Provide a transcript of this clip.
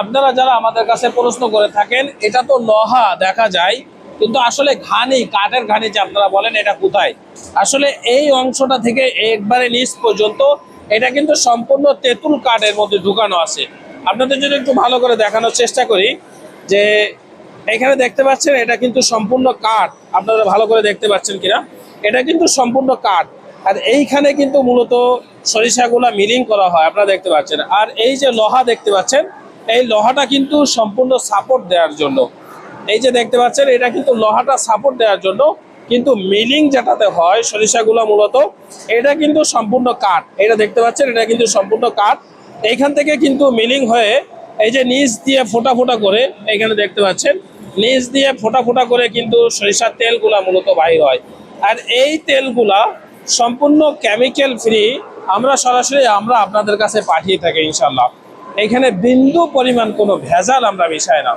আপনারা যারা আমাদের কাছে প্রশ্ন করে থাকেন, এটা তো লোহা দেখা যায়, কিন্তু আসলে ঘানি, কাঠের ঘানি যে আপনারা বলেন, এটা কোথায়? আসলে এই অংশটা থেকে একবারে নিচ পর্যন্ত এটা কিন্তু সম্পূর্ণ তেঁতুল কাঠের মধ্যে ঢুকানো আছে। আপনাদের যদি একটু ভালো করে দেখানোর চেষ্টা করি, যে এখানে দেখতে পাচ্ছেন এটা কিন্তু সম্পূর্ণ কাঠ। আপনারা ভালো করে দেখতে পাচ্ছেন কিনা, এটা কিন্তু সম্পূর্ণ কাঠ। আর এইখানে কিন্তু মূলত সরিষাগুলা মিলিং করা হয়, আপনারা দেখতে পাচ্ছেন। আর এই যে লোহা দেখতে পাচ্ছেন, এই লোহাটা কিন্তু সম্পূর্ণ সাপোর্ট দেওয়ার জন্য, এই যে দেখতে পাচ্ছেন, এটা কিন্তু লোহাটা সাপোর্ট দেওয়ার জন্য। কিন্তু মিলিং যেটাতে হয় সরিষাগুলো মূলত, এটা কিন্তু সম্পূর্ণ কাঠ। এটা দেখতে পাচ্ছেন, এটা কিন্তু সম্পূর্ণ কাঠ। এইখান থেকে কিন্তু মিলিং হয়ে এই যে নিচ দিয়ে ফোটা ফোটা করে, এখানে দেখতে পাচ্ছেন নিচ দিয়ে ফোটা ফোটা করে কিন্তু সরিষার তেলগুলা মূলত বাইর হয়। আর এই তেলগুলা সম্পূর্ণ কেমিক্যাল ফ্রি। আমরা সরাসরি আপনাদের কাছে পাঠিয়ে থাকি ইনশাল্লাহ। এখানে বিন্দু পরিমাণ কোনো ভেজাল আমরা মিশাই না।